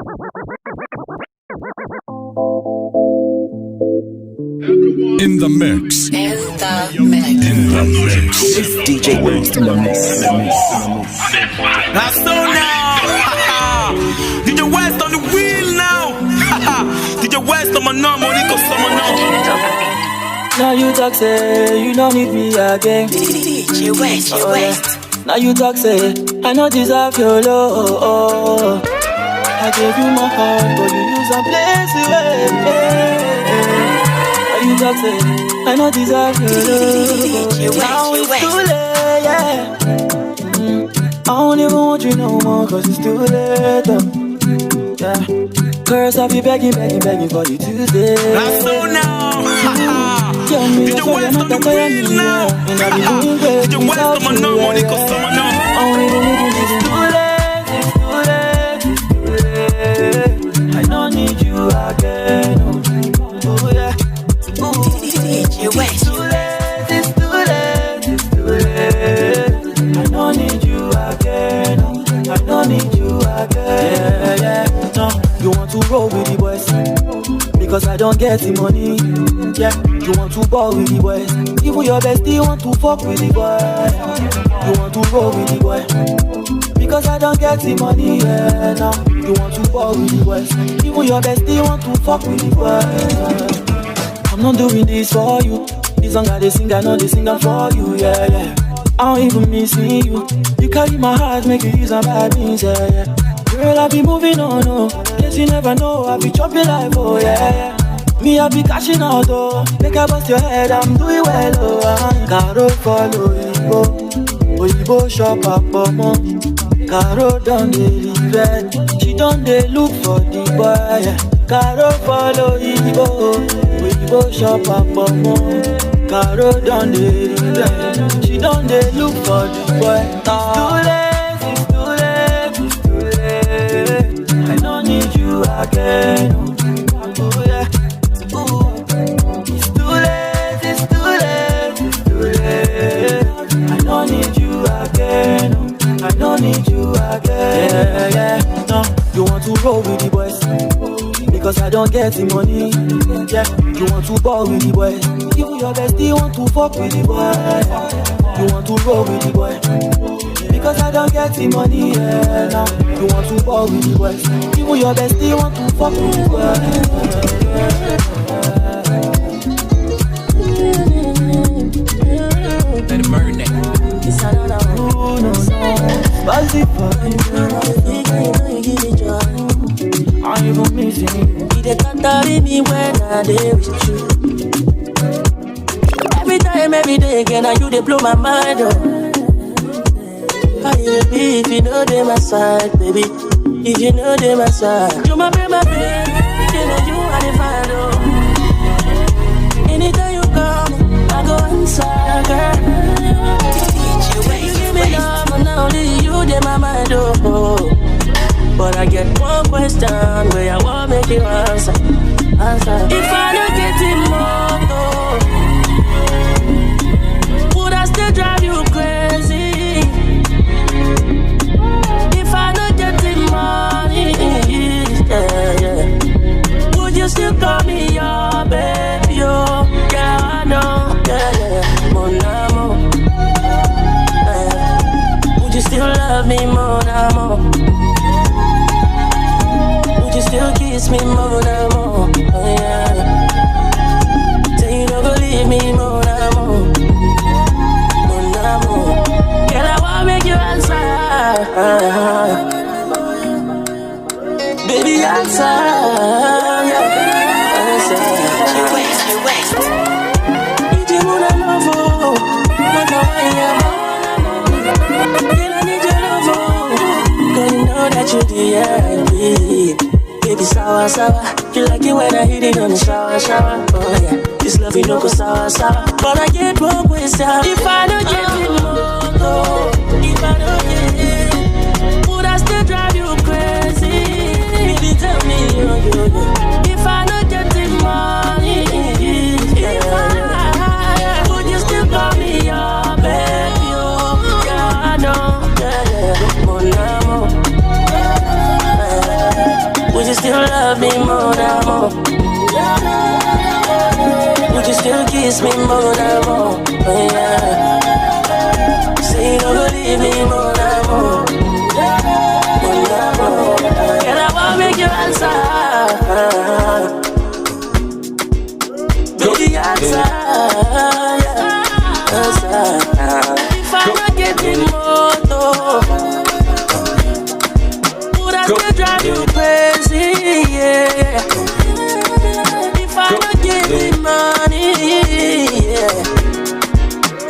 In the mix. It's DJ Waste in the mix. Now so now, DJ West on the wheel now. DJ West on my number, Nico Summer now. Now you talk say you don't need me again. DJ West, West. Now you talk say I don't deserve your love. I gave you my heart, but you use and place away. Now you talk say I don't deserve your love. Now it's too late, yeah. I don't even want you no more, cause it's too late, yeah. Curse, I'll be begging for you Tuesday. Now so now, DJ West on the wheel now. DJ West on my number, Nico Summer now. It's too late. I don't need you again. Oh yeah. DJ West. It's too late. I don't need you again. I don't need you again. Yeah. No, you want to roll with the boys because I don't get the money. Yeah, you want to ball with the boys. Even your bestie want to fuck with the boys. You want to roll with the boys because I don't get the money. Yeah, now you want to ball with the boys. Even your bestie want to fuck with the boys. I'm not doing this for you. This song I they sing, I know they sing them for you. Yeah, yeah. I don't even missing you. You carry my heart, make you use some bad things. Yeah, yeah. Girl, I be moving on, oh. Guess you never know, I be chopping life, oh yeah, yeah. Me, I be cashing out, oh. Make I bust your head, I'm doing well, oh. Caro follow Oyibo shop up, oh. Caro done the revenge. She done the look for the boy, yeah. Caro follow Oyibo shop up, oh. Caro done the revenge. She done the look for the boy. I don't need you again. Oh yeah. It's too late. I don't need you again. I don't need you again. Yeah. No, you want to roll with the boys because I don't get the money. Yeah, you want to ball with the boys. Even your bestie want to fuck with the boys. You want to roll with the boys because I don't get the money, yeah, now you want to ball with the boys. Even your bestie want to fuck with the boys. Let it marinate. It's another one. No. Spicy for You give me joy. I'm even missing you. You can't carry me when I dey with you. Every time, every day, again, you dey blow my mind, oh. How you be if you know they my side, baby? If you know they my side, you my baby, you know you are the final. Anytime you come, I go inside, girl. You give me love, and only you they my mind, oh. But I get one question where I want make you answer. If I don't get it more, would I still drive you crazy? If I don't get the money, yeah. Would you still call me your baby? Oh, yeah, I know, yeah. Mon amour, would you still love me, mon amour? Would you still kiss me, mon amour? Oh, yeah. Say you don't believe me, mon amour. Mon amour, girl, I wanna make you answer. Baby, answer, yeah. Answer. You west. You do wanna love, oh. Wanna why girl, I need your love, oh. Girl, you know that you the baby, sour. You like it when I hit it on the shower. Oh yeah, this love you don't go sour. But I get wrong with sour. If I don't get it more, oh. If I don't get it, would I still drive you crazy? Baby, tell me, yo. If I don't get the money, yeah. Would you still call me your baby? Oh, yeah, I know, yeah. Mon amour, still love me more than more? Would you still kiss me more than more? Oh, yeah. Say you don't leave me more than more. More than more. And I won't make you answer. Baby, answer. Yeah. Answer. If I'm not getting more, would I still drive you crazy? Yeah. If I'm not getting money, yeah.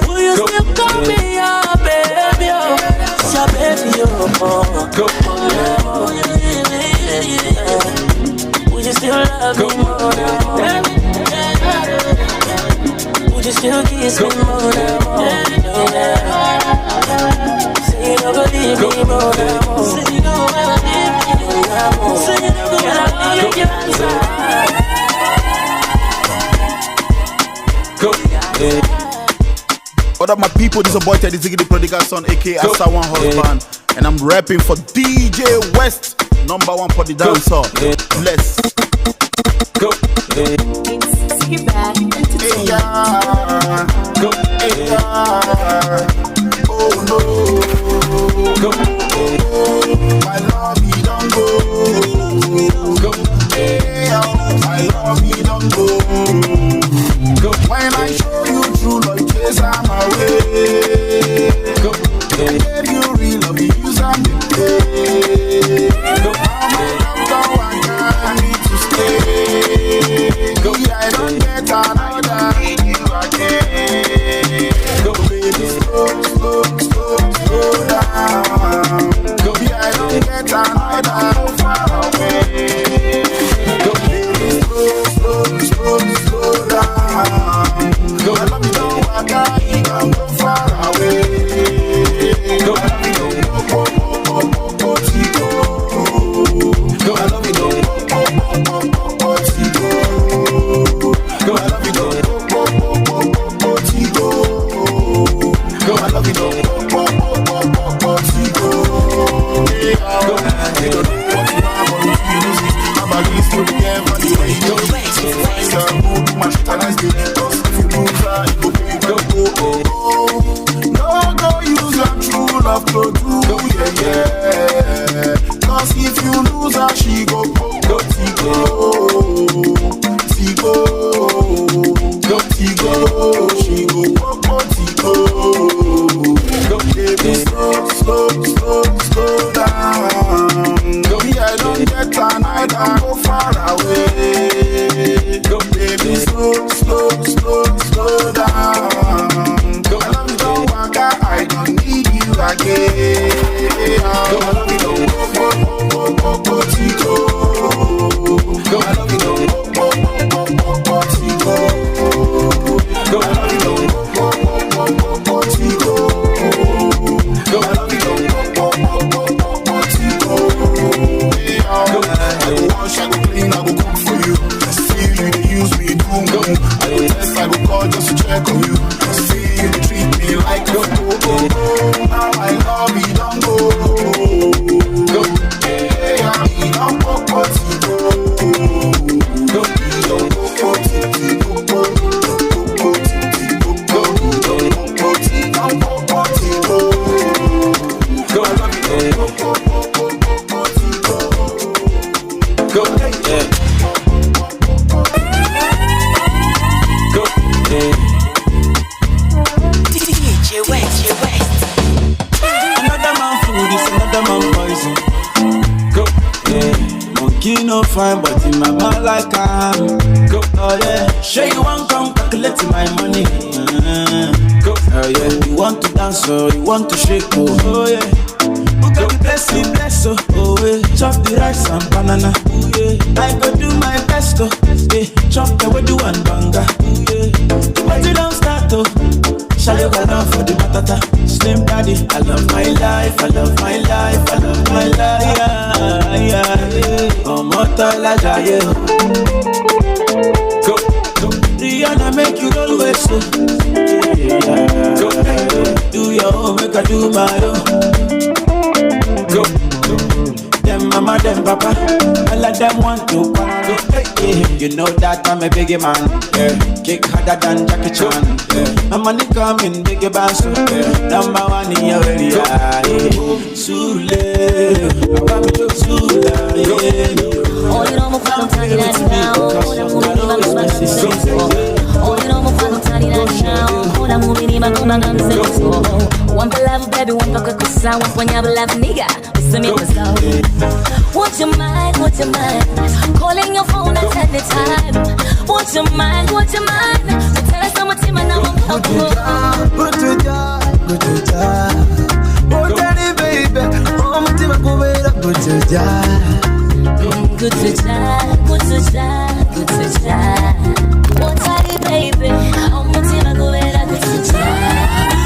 Will you still call me your baby? It's your baby, would you still love me more than more? Would you still kiss me more than more? Say you don't believe me more than more. Say you don't believe me more than more. Say you don't believe me more than more. What up, my people? This is a boy Teddy Ziggy, the prodigal son, aka Asa One Husband, and I'm rapping for DJ West, #1 for the dancer. Let's go. Skip back. Hey, yeah. Go. Hey, yeah. Oh no. Go. My love, he don't go. Go. Hey, my love, he don't go. Go. When I show you true love, chase I'm away. Go. Hey. Get you real love, you use and play. Go. My love, I need to stay. Go. I don't get another in you again. Go. Baby, slow down. Go. I don't get another far away. Go. Baby, slow down. Go. I love you, don't walk out, you don't go far away. Go. I love you, don't go. Go. I love you, don't go. Go. I love you, don't go. Go. I love you, don't go. Hey, you don't know what you have on you lose it. I'm at least you can find the way you do it. So find out who do my shit and I stay. Cause if you lose her, you go pay go. No go use your true love to do, yeah. Cause if you lose her, she go. She go, baby, slow down. Go, I don't get another, go far away. Go, baby, slow down. Go, I love you, don't walk out, I don't need you again. Go, I love you, don't go. Go, I love you, don't go. Go, I love you, don't go. Go, I love you, don't go. I go wash, I go clean, I go cook for you. See you, they use me, do me. I go test, I go call just to check on you. See you, they treat me like a fool. Now I love you, don't go. Go, yeah, he don't go. Go, he don't go. Fine, but in my mind like I'm go. Oh yeah, sure you want come calculate my money. Go. Oh yeah, you want to dance or you want to shake? Oh yeah, who got the bless oh. Oh yeah, chop the rice and banana. Oh yeah, I go do my best oh. Yeah, chop the way do one banga. Oh yeah, the party don't start oh. Shall you go down for the matata? Slim daddy, I love my life, I love my life, I love my life. Yeah. Oh, Motala Jaye. Go. Rihanna make you always so. Go. Do your own, make I do my own. Go. Them mama, them papa, I All of them want to party. Yeah. You know that I'm a biggie man. Yeah. Kick harder than Jackie Chan. Yeah. My money coming, biggie bass. Yeah. Number one in your area. Yeah. Sule, I want me to Sula. Yeah. Oh, you know, I'm from Tiny now. Oh, I'm moving in my Oh, you know, I'm from Tiny now. Oh, I'm moving in my one for love, baby, one for kukusa, one for nyaba love, nigga. Listen me, let's go. What's your mind? What's your mind? Calling your phone at any time. What's your mind? What's your mind? So tell us how much time I know I'm comfortable. Good to job. Oh, daddy, baby. Oh, my team, I go wait up. Good to job. Good to job. Good to job. Good to job. Oh, daddy, baby. Oh, my team, I go wait up. Good to job.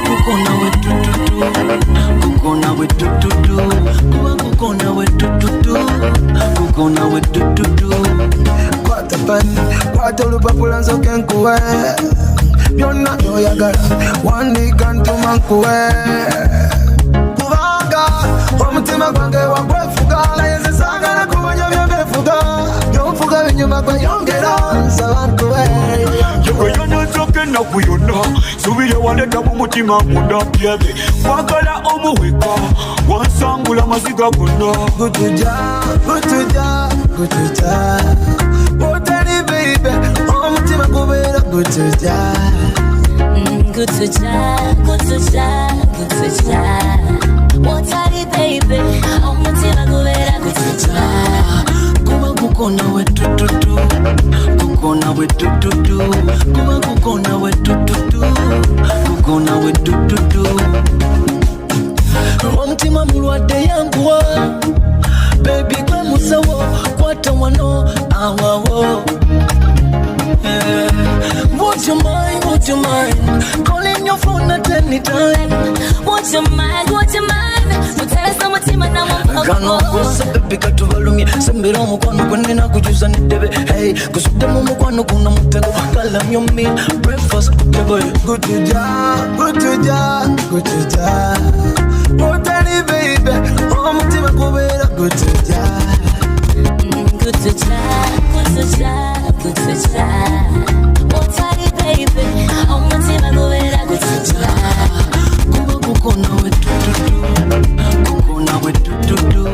Kukona we tututu, kukona we tututu, kukona we tututu, kukona we tututu. Kwata pani, kwata lupapula nzoke nkuwe. Byonna yoyagala, wandika ntuma nkuwe. Kubanga, omutima gwange wagwefuga. Naye nze saagala kumanya byebefuga. Byonfuga binyuma gwe yongera, nsaba nkuwe. Na kuyona subire waleta mu mutima munda byebe kwagala omuweka wansangula maziga gonna gutuja Oteri baby omutima kubera gutuja Oteri baby omutima kubera gutuja kuba kukona we tututu kukona we tututu kuba kukona we tututu kukona we tututu omutima mulwadde yanguwa baby gwe musawo kwata wano awawo What's your mind? What's your mind? Calling your phone at any time. What's your mind? What's your mind? So tell us how much time I know I'm Gano kusa baby katubalumye sembera omukwano gwange nakujuza n'eddebe hey kusudde mu mukwano guno mutego kalamyo meal breakfast table good to ja Oteri baby omutima kubeera good to ja Oteri baby omutima kubera gutuja kuba kukona we tututu kukona we tututu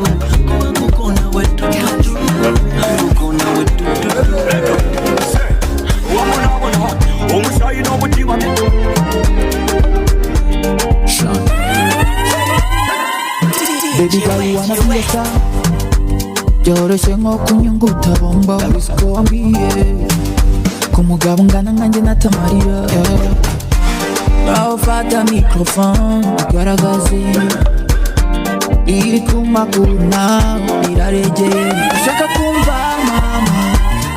kuba kukona we tututu kukona we tututu wabona omusayi n'omutima Baby girl, you wanna be a star? Yoroshe nk'okunyunguta bombo wambwiye ku mugabo ungana nkanjye natamarira Ufata microphone ugaragaze iri ku maguru nawe iraregeye ushaka kumva mama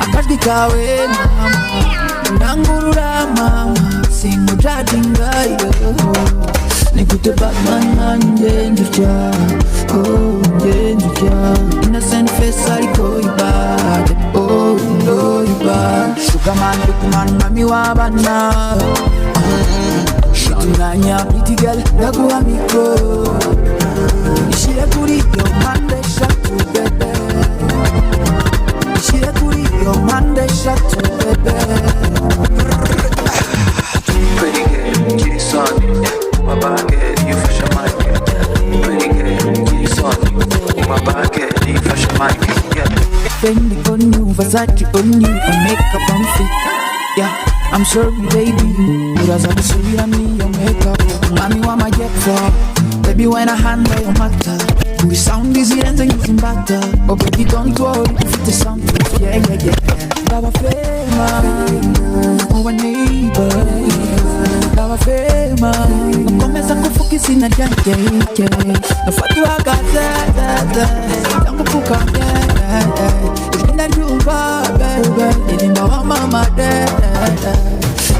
akajwi kawe mama ndangurura mama sinkujajinga Nikute Batman nanjye njya innocent face ariko ibad ibad Sugar man mami w'abana shitunanya pretty girl ndaguha mikro ishire kuri yo mpande eshatu bebe ishire kuri yo mpande eshatu bebe Pretty girl, get it on my baguette, you fresh your mic. Pretty girl, get it on my baguette, you fresh your mic. Fendi on you, Versace on you, and makeup on fit. Yeah, I'm sorry, baby. Uraza kusubira me your makeup. Mami wa my jet for. Baby, when I handle your matter, we sound easy and things in batter. Oh, baby, don't worry if it is something. Yeah. Baba Fema, oh, a neighbor. Baba Fema, começa com foguete na gente. No fato a gata, tango puka, Iskinda juba, baby, ilimba wa mama,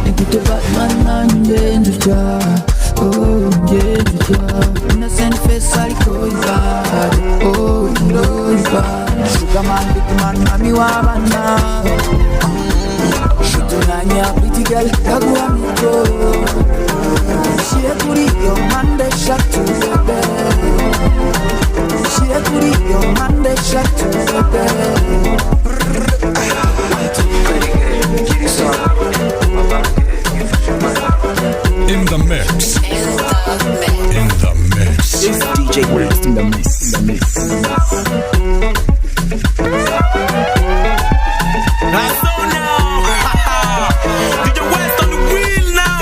Nikute Batman nanjye njya, innocent face ariko ibad, ibad. Sugar man, big man, mami w'abana. Shitunanya pretty girl, ndaguha mikro. Ishire kuri yo mpande eshatu bebe. Shekuri, your man they shut to the In the mix. In the mix. It's DJ West in the mix. That's so now. DJ West on the wheel now.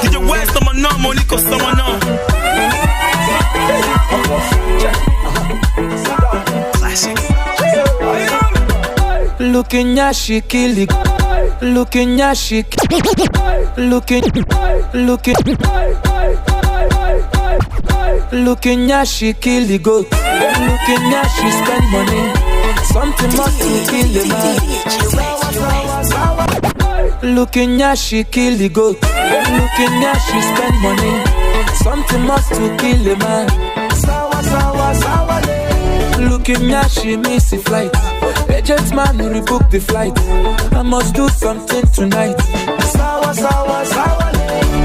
DJ West on my number, only cause someone know. Classic. Looking at she kill it. Looking at she looking at she kill the goat. Looking at she spend money. Something must to kill the man. Looking at she kill the goat. Looking at she spend money. Something must to kill the man. Looking at she miss the flight. Agent man rebook the flight. I must do something tonight.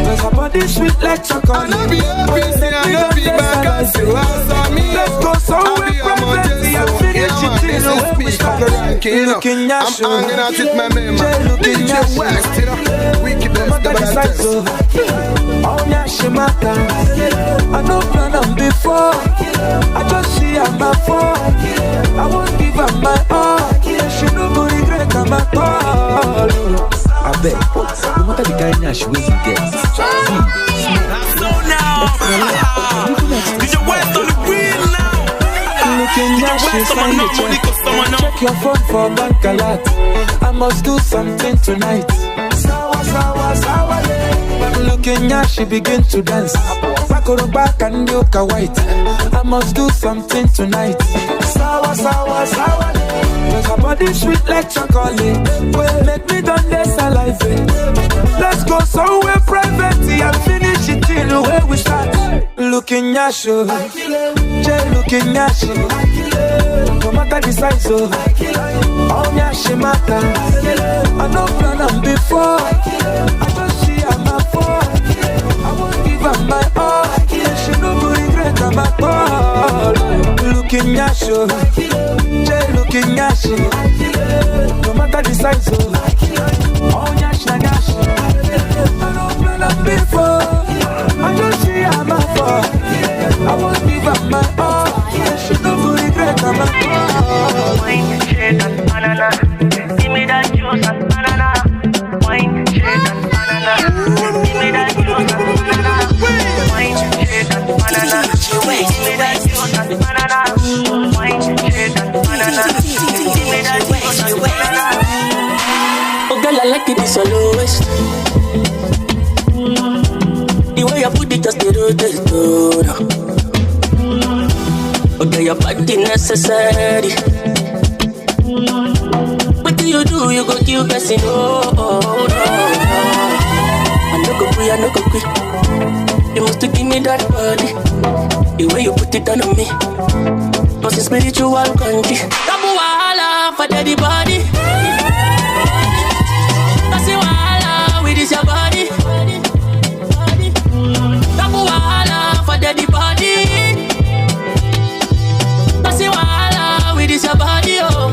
Cause her body sweet like chocolate. I know be happy, say I know be back and say what's on me. Let's go somewhere privately and finish it in the way we start. Looking at you, I'm hanging out with my man, DJ West, you know. Wickedness, the best. Oh, yeah, she matter. I know plan on before. I just see her my phone. I won't give her my all. She no go regret her my call. I bet, no matter the kind of she will get. That's so now. DJ West on the wheel now. Looking at she find it. Check your phone for bank alert. I must do something tonight. Looking at she begin to dance. Back on the back and yoke white. I must do something tonight. Cause her body sweet like chocolate. Well, make me done this alive. Let's go somewhere private and finish it in the way we start. Looking at you, Jay looking at you. No matter the size of, oh yeah, she matter. I know plan on before. I just see her my phone. I won't give her my all. She no go regret her my call. Looking at you, Jay looking at you. No matter the size of, oh yeah, she nash. I know plan on before. I just see her my phone. I won't give her my all. She no go regret her my call. Wine, shake and banana. Give me that juice and banana. Wine, shake and banana. Give me that juice and banana. Wine, shake and banana. Give me that juice and banana. Wine, shake and banana. Give me that juice and banana. Oh girl, I like it, it's lowest. The way you put it just the rotate, okay, your body necessary. What do? You go kill person, oh. I no go quit. You must give me that body. The way you put it on me. Cause it's spiritual country. Tabu wahala for daddy body. That's it wahala with this your body. Tabu wahala for daddy body. That's it wahala with this your body, oh.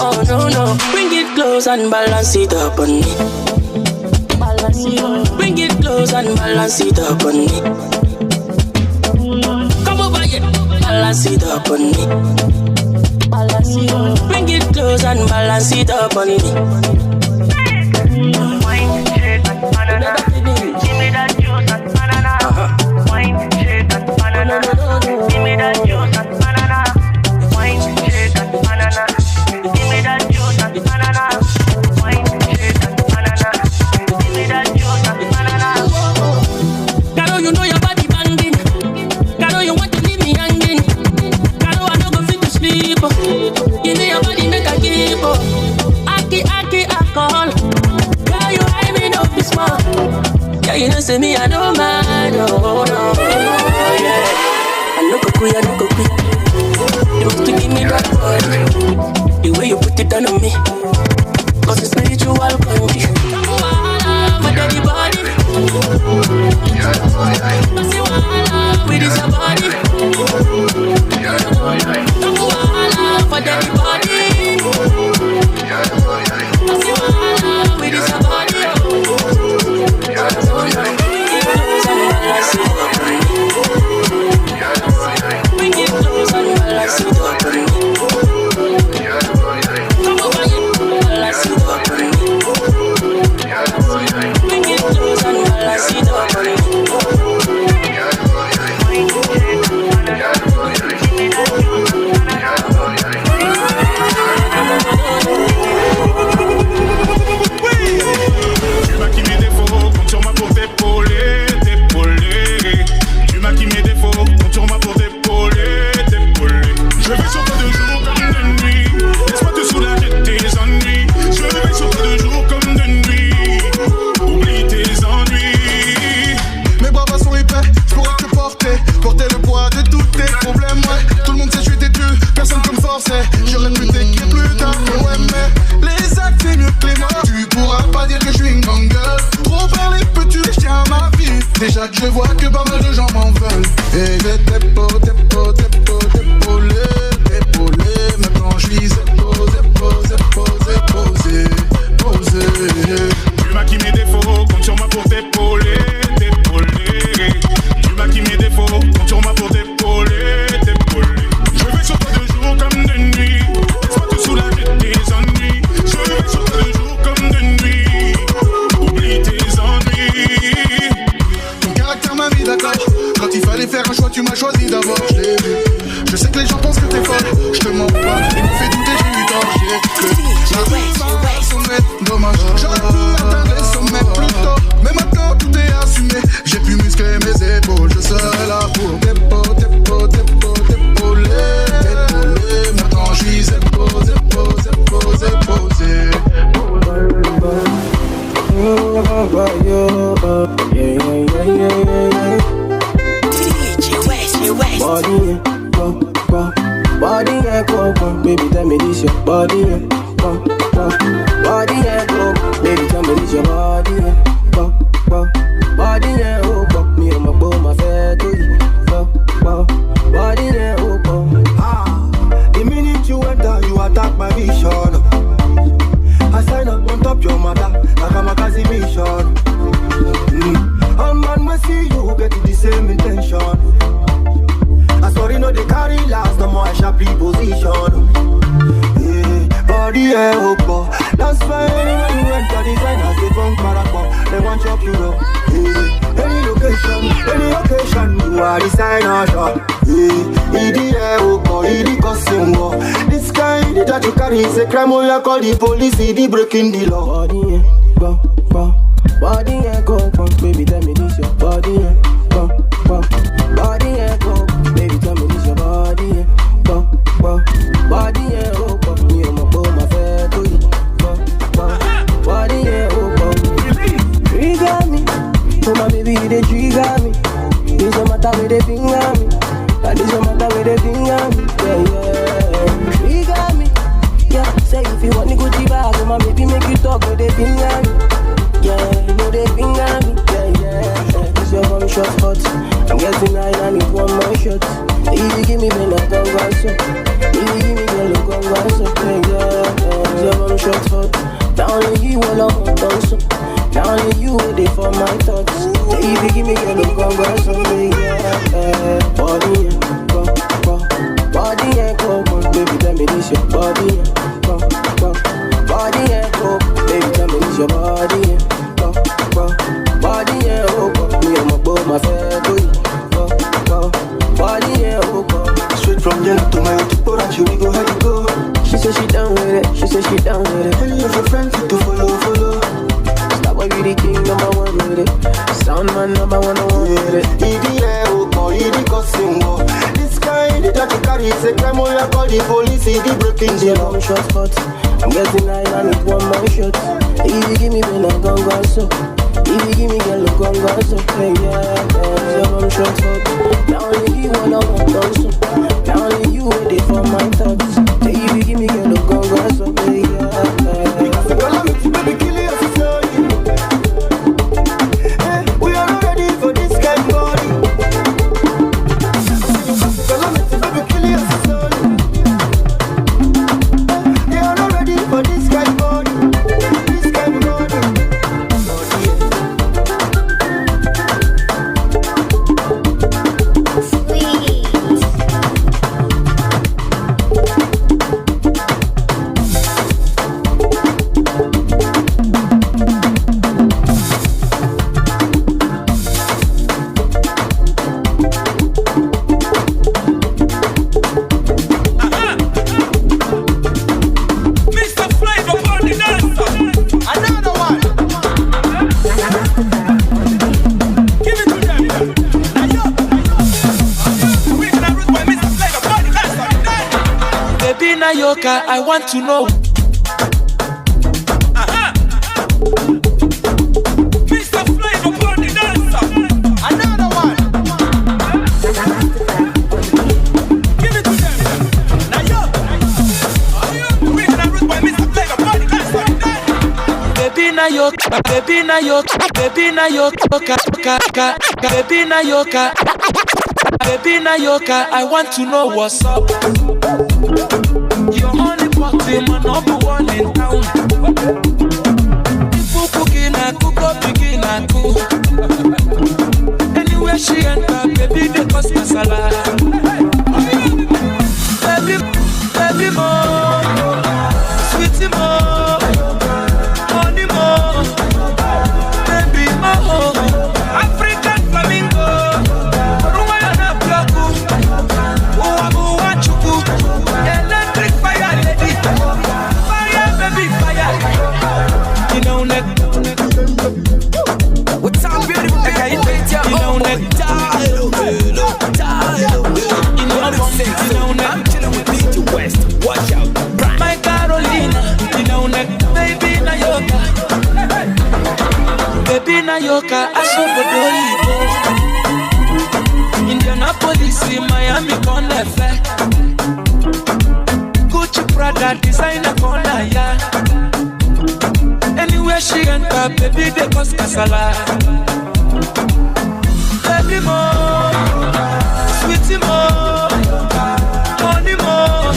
Oh no, bring it close and balance it up on me. Bring it close and balance it up on me. Come over here, balance it up on me. Bring it close and balance it up on me. Wine, shake and banana. Give me that juice and banana. Wine, shake and banana. Give me that juice and banana. Wine, shake and banana. Give me that juice and banana. Wine, shake and banana. Give me that juice and banana. Caro, you know your body banging. Caro, you want to leave me hanging. Caro, I no go fit to sleep. Give me your body, make I keep. Aki, alcohol. Girl, you hide me no be small. Yeah, you know say me, I don't mind. Oh no, yeah. I no go quit. You have to give me that body. The way you put it on me. Cause it's spiritual country. My daddy body. Cause you wahala with this your body. forçais. J'aurais pu t'écrire plus tard, ouais, mais les actes c'est mieux que les mots. Tu pourras pas dire que je suis une grande gueule. Trop parler, peux-tu je tiens à ma vie. Déjà que je vois que pas mal de gens m'en veulent. Et j'ai épaulé. Maintenant je suis posé. Tu m'as qui mes défauts, compte sur moi pour t'épauler. Tu m'as qui mes défauts, compte sur moi pour t'épauler. Je vais sur toi de jour comme de nuit. Laisse-moi te soulager tes ennuis. Je vais sur toi de jour comme de nuit. Oublie tes ennuis. Ton caractère m'a mis d'accord. Quand il fallait faire un choix, tu m'as choisi d'abord. Je l'ai vu. Je sais que les gens pensent que t'es folle. Je te mens pas. Ils m'ont fait douter, j'ai eu tort. J'ai sommet, dommage. J'aurais pu atteindre les sommets plus tôt. Mais maintenant tout est assumé. J'ai pu muscler mes épaules. Je serai là pour t'épauler. Maintenant je suis posé. Body and go, baby, tell me this your body and go. Body and go, baby, tell me this your body and go. Body and go, me and my boy, my fair to you. Body and go. The minute you enter, you attack my vision. I sign up on top your mother, like I'm a Kazi mission. A man must see you get the same intention. I sorry no they carry last, no more I sharp reposition. Yeah, body open. That's why when you enter designers, they from Paraguay, they want chop you up. Yeah, any occasion, you are designer shop. Yeah, EDA open, ED costing war. This guy, the judge you carry is a crime, or you call the police, ED breaking the law. Body and go, baby, tell me this your body and go. Body and go, baby, tell me this your body and go. Body and go, me and my boy, my fair to you. Body and go, trigger me. So my baby, they trigger me. This your matter with the finger me. This your matter with the finger me. Yeah. Trigger me. Yeah, say if you want to go to bag, my baby make you talk with the finger me. Yeah, you know they finger me. Yeah. This your one shot hot. I'm getting high, I need one more shot. If you give me then I can go so. If you give me then I can go so. Yeah. This your one shot hot. Not only you all I want also. Not only you waiting for my thoughts. If you give me then I can go so. Yeah. Body and go. Body and go. Baby tell me this your body and go. Body and go. Baby tell me this your body and go. Body and go. Me and my boy, my fair to you. Body and go. Straight from Yellow to my Orange, we go ahead and go. She said she down with it. She said she down with it. Any of your friends to follow. Stop why you the king, number one with it. Sound man, number one with it. EDA, ED costing war. This guy, the judge you carry is a crime, or you call the police, ED breaking the law. Shot spot. I'm getting high, I need one more shot. If you give me, then I'm gon' go so. If you give me, girl, look on go so. Yeah. One shot spot. Not only you, all I want also. Not only you, waiting for my thoughts. If you give me, girl, look on go so. Yeah. Girl, I'm it, baby, kill it as slowly. Hey, we are not ready for this kind of body. Girl, I'm it, baby, kill it as slowly. They are not ready for this kind of body. This kind of body. I want to know. Mr. Flavor for the dancer. Another one. Give it to them. Now yo. na yoka, baby na yoka, baby na yoka, baby na yoka, baby na yoka. I want to know what's up. You're only party, man, number one in town. Kukina, kuko bigina, ku. Anywhere she enter, baby, they cause masala. Baby, baby, more, sweetie, more. African flamingo, Rumayana Plaku, Uwabu Wachuku, electric fire lady, fire baby fire. You know neck, what's up beautiful? You know neck, I'm chilling with DJ West. Watch out, my Carolina. You know neck, baby na yoga. Baby na yoka, asobodoyibo. Indianapolis, Miami, Connefe. Gucci, Prada, designer, corner, yeah. Anywhere she enter, baby, they cause kasala. Baby more, sweetie more, money more,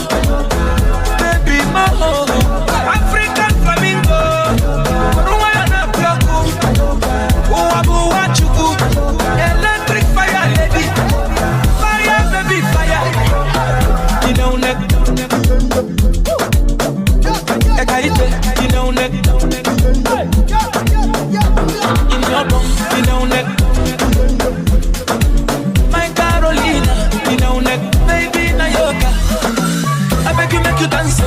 baby more. African flamingo. Electric fire lady, fire baby fire. You know neck, Ekaite. You know neck, in your bum. You know neck, my Carolina. You know neck, baby na yoga. I beg you make you dance.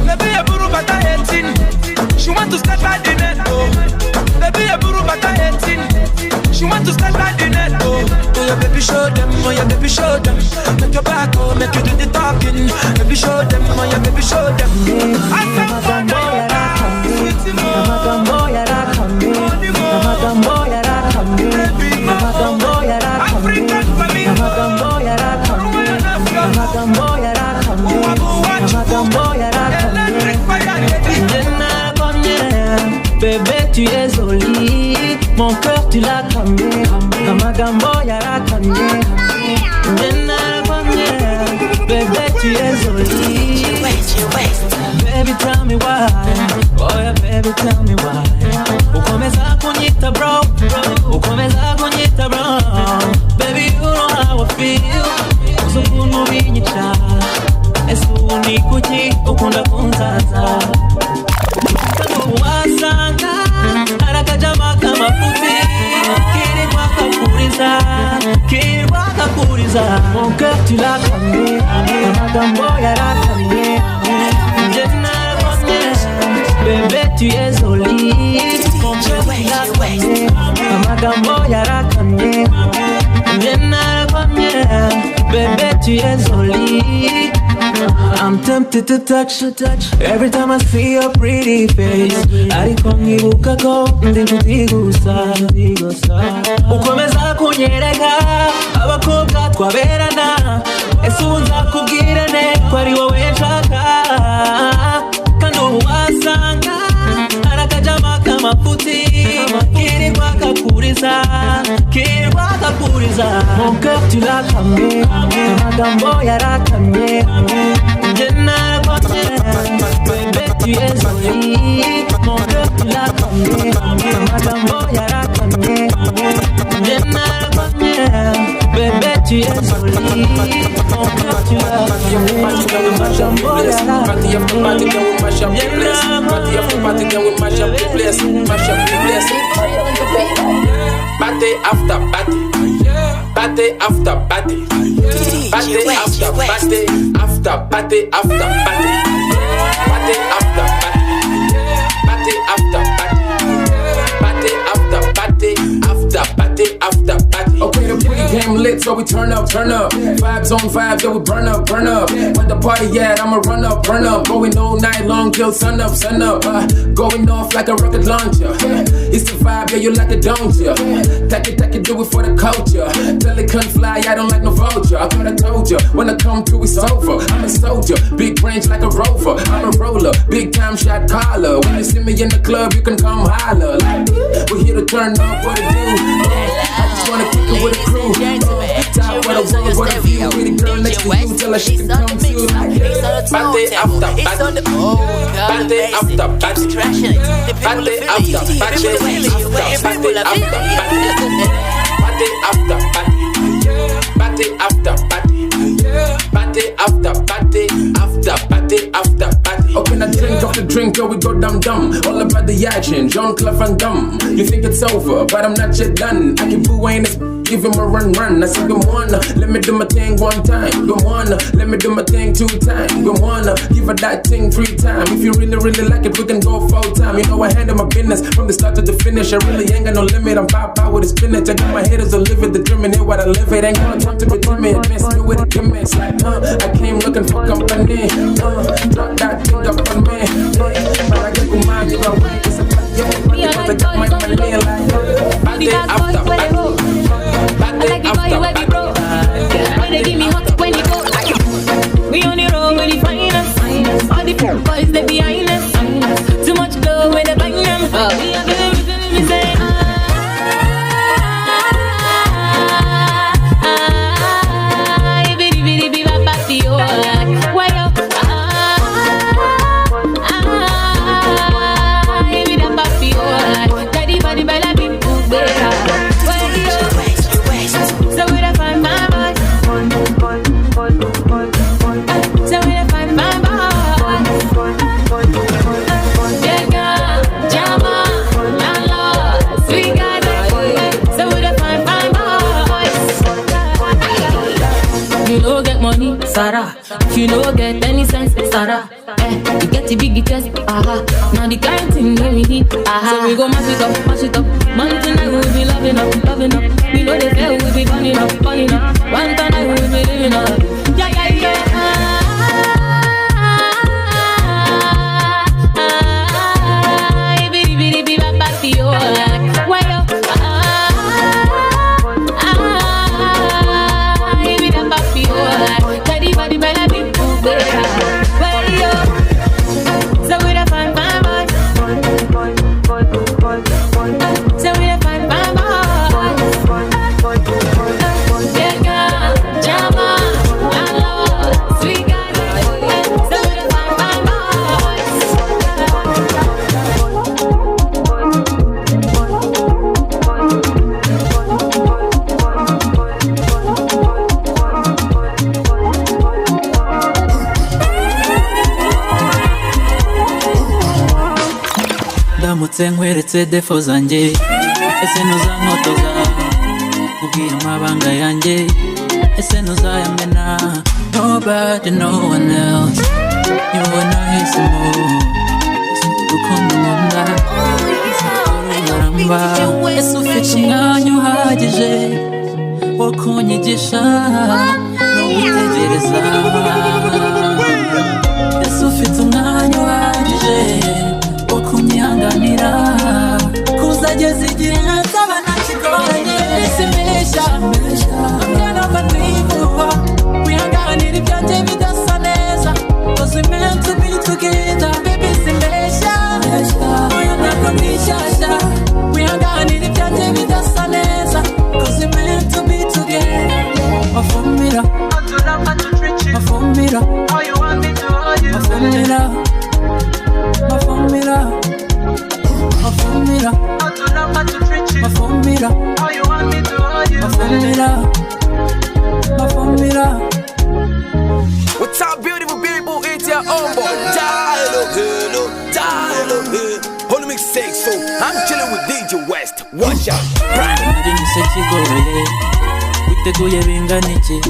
Baby a buru bata 18. She want to start by the net. Baby a buru bata 18. She want to start by the net, oh yeah, baby show them, oh yeah, baby show them. Make your back, oh, make you do the talking. Baby show them, oh yeah, baby show them. I said, bébé, tu es jolie, mon cœur tu l'as cramé. Amagambo yara cramé. Bébé, tu es jolie. Baby, tell me why. Oh yeah, baby, tell me why. Ukomeza kunyita bro, ukomeza kunyita bro. Baby, you know how I feel. Usukunu binyicha, esuni kuchi, ukunda kunzaza. Wasanga arakajama kama futi kiri waka kuriza mon cœur tu l'as cramé amagambo yara cramé bébé tu es jolie mon cœur tu l'as cramé amagambo yara cramé bébé tu es jolie. I'm tempted to touch. Every time I see your pretty face, arikongibuka ko ndikutigusa. Ukomeza kunyereka abakobwa twaberana, esunza kubwirane ko ari wowe nshaka. Kandi wasanga arakajama kama futi kiri kwaka kuriza mon cœur tu l'as cramé amagambo yara cramé. Bébé, tu es jolie, mon cœur tu l'as cramé. Amagambo yara cramé. Bébé, tu es jolie, mon cœur tu l'as cramé. Amagambo yara cramé. Party after party, party after party, party after party, after party after party, party after party, party after party, party after party, after party after party. Okay, the came lit, so we turn up. Vibes on vibes, yeah, we burn up. When the party at, I'ma run up. Going all night long till sun up. Going off like a rocket launcher. It's the vibe, yeah, you like it, don't ya? Take it, do it for the culture. Tell it can't fly, I don't like no vulture. I thought I told ya, when I come through, it's over. I'm a soldier, big range like a rover. I'm a roller, big time shot caller. When you see me in the club, you can come holler. Like, we're here to turn up, what it do? I just wanna kick it with a crew. Top for the world, what a view. With the girl next to you, tell her she can come too. Party after party. Party after party. Party after party. Party after party. Party after party. Party after party. After party. Open a drink, off the drink, yo, we go dumb. All about the action, Jean-Claude Van Damme. You think it's over, but I'm not yet done. I can boo ain't this. Give him a run. I said, good morning, let me do my thing one time. Good morning, let me do my thing 2 times. Good morning, give her that thing 3 times. If you really like it, we can go full time. You know I handle my business from the start to the finish. I really ain't got no limit. I'm pop out with a spinach. I got my haters to live it, determine what I live it. Ain't gonna talk to me timid. Mess me with a gimmicks like, I came looking for company. Drop that thing up on me. But I get my give away. It's a because I got my money like party after party. I like it how you every bro. When they give me hot when you go. We on the road with the finest. All the boys they behind us. Too much glow when they bang them. We have everything in the same. Sarah, if you don't get any sense, Sarah, you get the big chest, now the kind thing that we need, so we go mash it up, man tonight we'll be loving up, we know they fail, we'll be burning up, one tonight we'll be living up, yeah, nkweretse defo zanjye ese ntuzankotoza ubwira amabanga yanjye ese ntuzayamena nobody no one else ni wowe nahisemo urukundo nkunda uraramba ese ufite umwanya uhagije wo kunyigisha no gutegereza ese ufite umwanya uhagije kunyihanganira kuzageza igihe nzaba nakigoranye simbeshya umwana mfatwivuba wihanganira ibyanjye bidasa neza cause we meant to be together baby simbeshya oya ntabwo nishyashya wihanganira ibyanjye bidasa neza cause we meant to be together mafumira What's up, beautiful people? It's your own boy, Tyler. Holy mix 6, so I'm chilling with DJ West. Watch out, witeguye bingana iki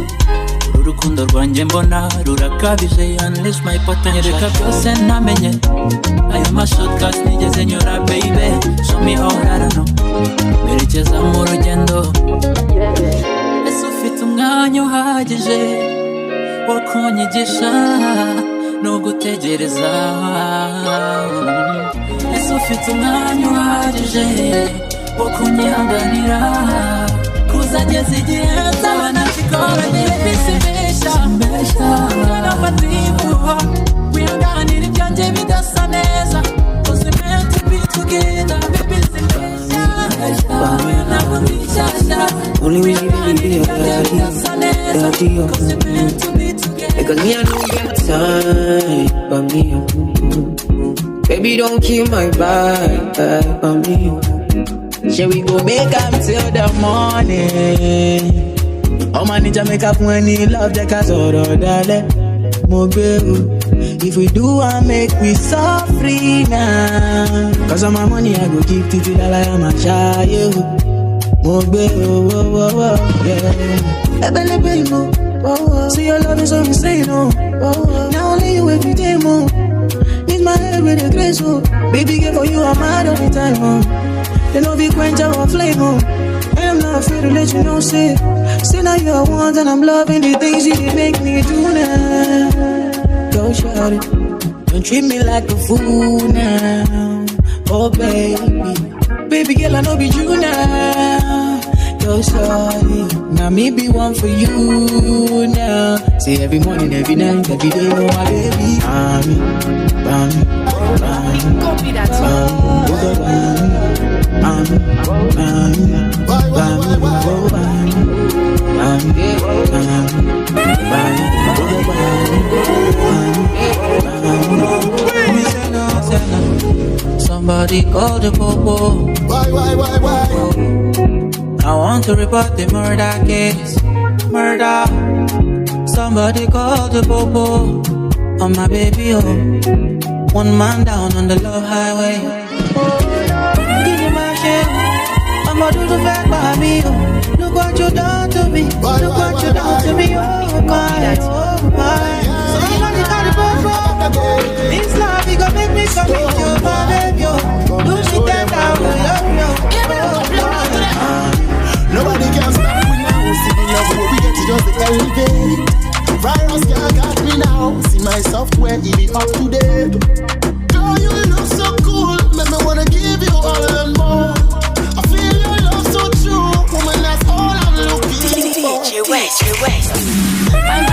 urukundo rwanjye mbona rurakabije unleash my potential nyereka byose ntamenye ayo mashotcast nigeze nyura baby show me all I don't know merekeza mu rugendo ese umwanya uhagije wo kunyigisha no gutegereza. Ese ufite umwanya uhagije wo kunyihanganira kuzageza igihe nzaba nakigoranye. Simbeshya n'amatibuha wihanganira ibyanjye bidasa neza. Cause we meant to be together. Baby simbeshya ntabwo mbishyashya. Only when you be dirty. Because me I don't get time, but me baby don't kill my vibe, but me. Shall we go make up till the morning? Oh man, need to make up when he love the cause or darling. If we do, I make we so free now. Cause of my money, I go give to the I am a child. Yeah. See your love is all insane, oh. Now only you every day, more. Need my head with a grace, oh. Baby, girl, for you, I'm mad all the time, oh. They know we quench our flame, oh. I am not afraid to let you know, say now you're one and I'm loving the things you did make me do now. Go shout it, don't treat me like a fool now. Oh baby girl, I know be you now. Go sorry, now me be one for you now. Say every morning, every night, every day, oh my baby. Copy that song. Somebody call the popo. Why? I want to report the murder case. Murder. Somebody call the popo. On my baby, oh. One man down on the love highway. Give me my shit. I'ma do the fact by me, oh. Look what you done to me. Look what you done to me, oh my. Somebody call the popo. This love, it gon' make me come with you, my baby, oh. Do she tell I will love you. Nobody can stop me now. See the love where we get to just elevate. Virus can't catch me now. See my software, it be up to date. Girl, you look so cool. Make me wanna give you all and more. I feel your love so true. Woman, that's all I'm looking for. DJ West. Fine,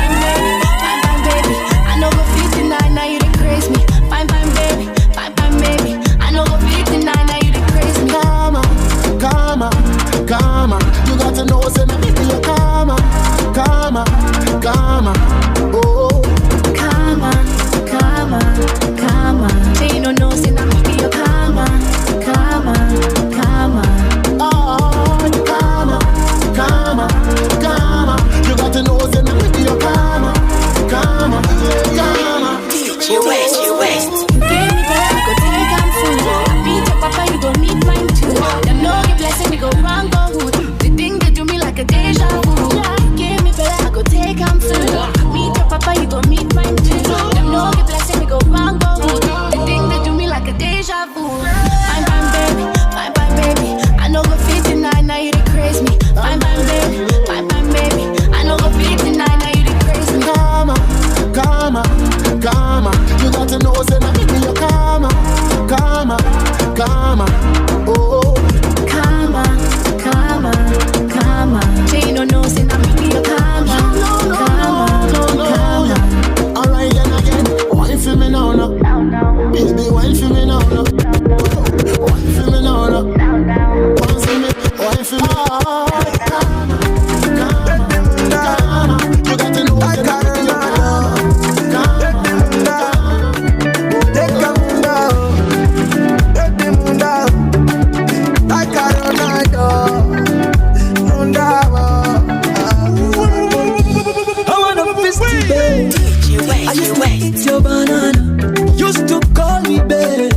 baby. I know go 59, now you done craze me. Fine, baby. I know go 59, now you done craze me. Karma. You got to know, say, me be your karma. Oh. Karma. Say you don't know, say now me be your karma. Oh, karma. You got to know, say, me be your karma. DJ West. You gave me that, I go take I'm full. I beat your papa, you gon' meet mine too. Them no give blessing, we go wrong, go good. The thing they do me like a deja vu. Give me better, I go take I'm full. I meet your papa, you gon' meet mine too. Them no give blessing, we go wrong, go good. The thing they do me like a deja vu. Fine, baby. I know go 59, now you dey craze me. Fine, baby. I know go 59, now you dey craze me. Karma. You got to know, say, me be your karma. Oh. Karma. Say you don't know, say now me be your karma. Alright, then again, wine for me now. Baby, wine for me now. Wine for me now. Wine for me. Karma. You got to know, say, me be your I used to eat your banana. Used to call me babe.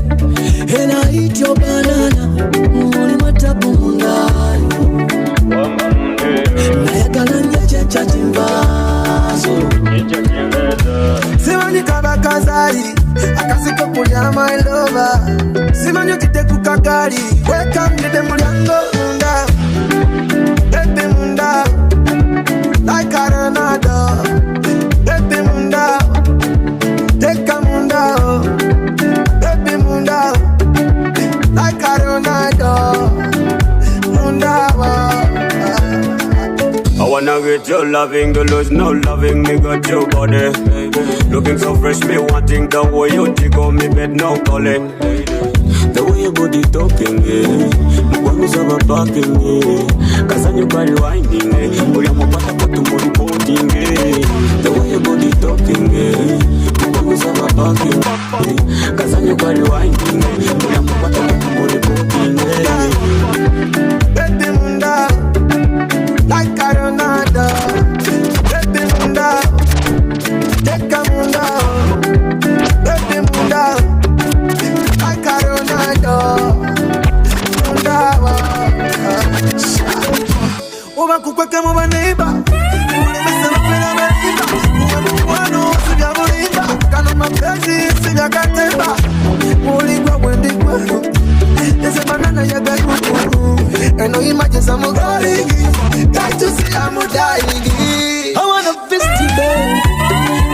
And I eat your banana. Muli matapu mundani. Nayagala nyeche chachimbazo. Simanyi kabakazari. Akasiko kulya my lover. Simanyi kite kukakari. Welcome to the mulyango munda. Baby munda. with your loving, to lose no loving, me got your body. Looking so fresh, me wanting the way you tickle me, bed no calling. The way your body talking, mwangu saba parking, kaza nyumbani winding, uya mupata kwa tumuri boarding. The way your body talking, mwangu saba parking, kaza nyumbani winding, uya mupata kwa tumuri boarding. Baby munda, like Ronaldo. Baby munda, take a munda. Baby munda, like Ronaldo. Munda, Oba kukweka mwa neighbor. Umesa mpena meiba. Mwano siga mulimba. Kano mapenzi siga katemba. Muligwa mwendigwa. There's a banana ya gayu. I know images I'm going. Got to see I'm dying. I wanna visit you, babe.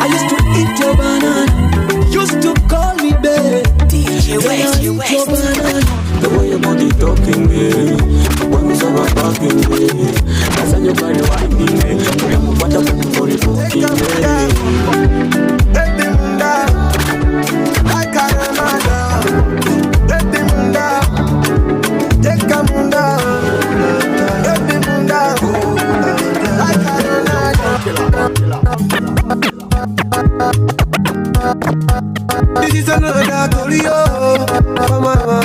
I used to eat your banana. Used to call me babe. DJ West, you West. The way your body talking, when we saw her parking, as on your body winding, we are moving up and for it walking. Baby munda, like Ronaldo. Baby munda, take a munda. Baby munda, like Ronaldo. This is another Corio, mama.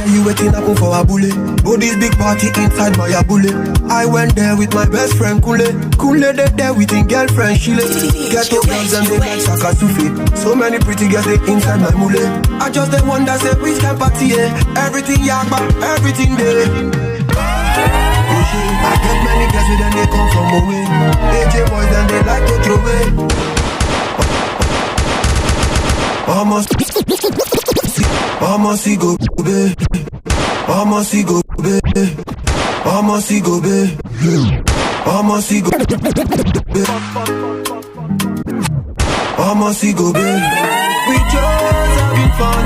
You waiting up for a bullet. Go this big party inside my bullet. I went there with my best friend Kule. Kule they there with his girlfriend Shile. Get to girls and they like Shaka Sufi. So many pretty girls they inside my mule. I just the one that say which can party, everything yakba, everything there. I get many girls with them they come from away. AJ boys and they like to throw away. Almost go babe. Almost go babe. Almost go babe. Almost go babe. Almost go babe. We just having fun.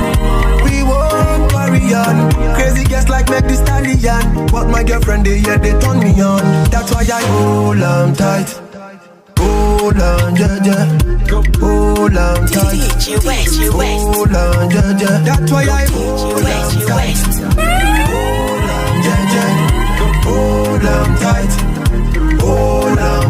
We won't carry on. Crazy guests like make this stallion. But my girlfriend they turn me on. That's why I hold on tight. Hold on, hold on tight. Hold on, that's why I hold on tight. Hold on tight. Hold on,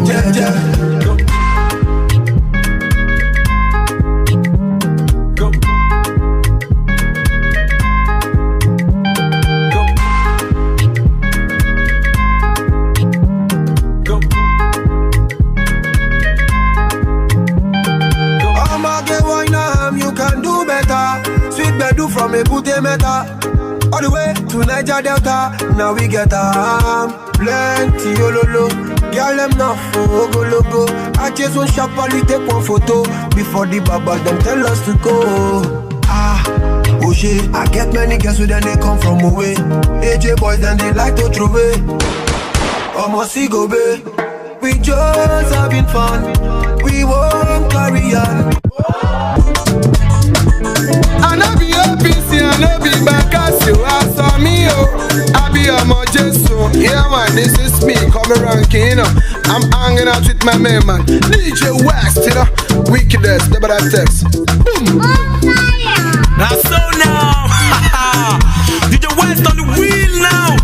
from a Bute Meta all the way to Niger Delta. Now we get plenty ololo. Girl them not for go logo. I just want sharply take one photo before the baba them tell us to go. Oh shit, I get many girls with them they come from away. AJ boys then they like to throw away. Almost go babe. We just having fun. We won't carry on. I no be OPC, I no be Bakasio. I saw me, I be a Mojeso. Yeah man, this is me, coming ranking, I'm hanging out with my man, DJ West, you know. Wickedest, never that text. Boom. Now so now, DJ West on the wheel now.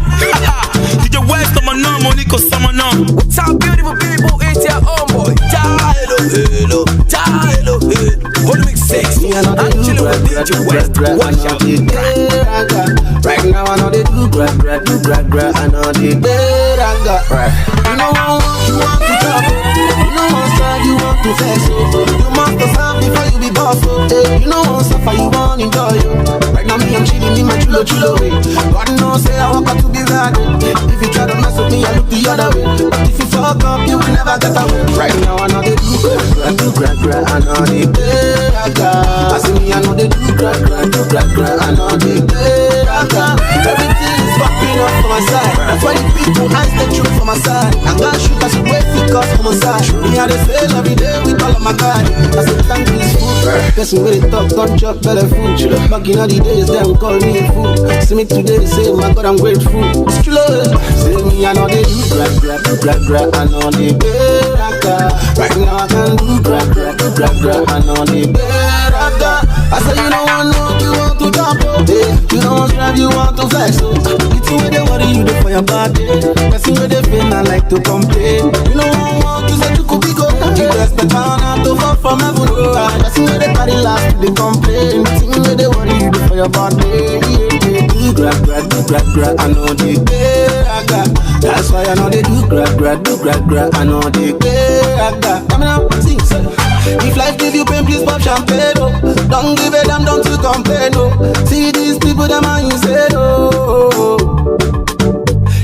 DJ West on my number, Nico Samana. What's up, beautiful people? It's your own boy, Tylo. Hold me sexy. I'm chilling with DJ West. Watch out. Right now I know they do gra. I know they better. You know you want to talk. You know one style you want to flex. You must have before you be boss. You know one suffer you want to enjoy. Right now me I'm chilling in my chulo way. God knows say I walk out to be bad. If you try to mess with me I look the other way. But if you fuck up you will never get away. Right now I know they do gra. I know they better. I see me I know they do gra. I know they better. Everything is fucking up for my side. That's why the people eyes the truth for my side. I'm gonna shoot as a way because homicide. Me I dey fail every day with all of my guys. I said thank you food. Person with it talk, don't chop belly food. Back in all the days, them call me a fool. See me today, say my God I'm grateful. Say me I know they do grab. I know they better. Right now I can do grab. I know they better. I say you don't want no, you want to jump up. You don't want drive, you want to flex. It's the way they worry you do for your body. Person with they feel I like to complain. You know what you say you could be good. You expect man to fall from heaven. Person with they carry last they complain. It's the way they worry you do for your body. Do grab. I know they better. That's why I know they do grab. I know they better. Come now, sing. If life give you pain, please pop champagne, oh. Don't give a damn, don't you complain, oh. See these people, them and you say, oh.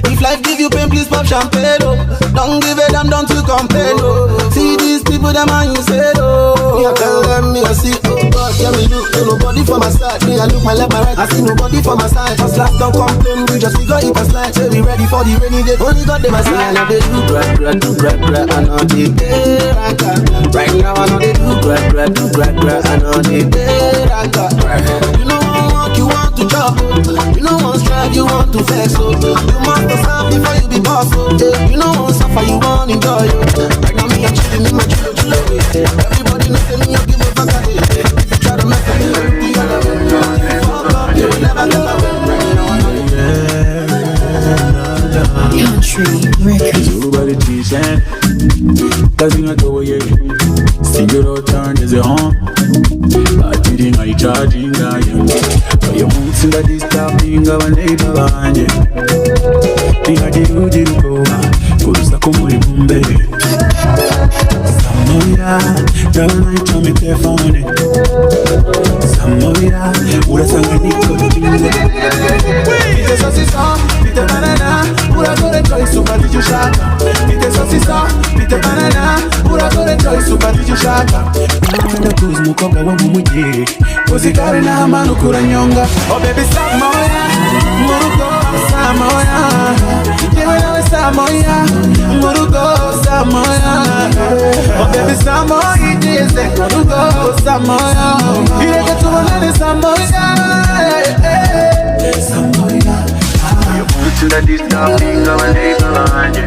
If life give you pain, please pop champagne, oh. Don't give a damn, don't you complain, oh. See these people, them and you say, oh. Yeah, tell them me, I see, oh God, yeah, me look, no nobody for my side. Me, I look my left, my right, I see nobody for my side. First last, don't complain, we just figure it a slide. Say we ready for the rainy day, only God they my side. I know they do grab, I know they better. Right now I know they do grab, I know they better. You know what you want to chop, you know what strive, you want to flex, so you must stop before you be boss, so you know what suffer, you want enjoy, right now me I'm chilling in my chill away. Everybody knows me, I give a fuck at it. If you try to mess with me, fuck up, you will never get away. Country records. Everybody teaching. Dancing at the way. Sing it out, turn is a home. Batting, I charging, I am. But you won't see that this tapping, I want to behind you. Did go. Kurusa kumuri bumbe. Samoya, dawa na itome telefone. Samoya, urasanga niko tingle. Pite sosisa, pite banana, uragore choice upati chushaka. Pite sosisa, pite banana, uragore choice upati chushaka. Nda kuzi mukobwa wo mumuji, uzikare na hamanu kura nyonga. Oh baby Samoya, murugo Samoya, yewe nawe Samoya, murugo Samoya. Oh baby Samoya, ijize murugo Samoya. Ireke tubonane Samoya, Samoya. You want to let this talking go and leave behind you.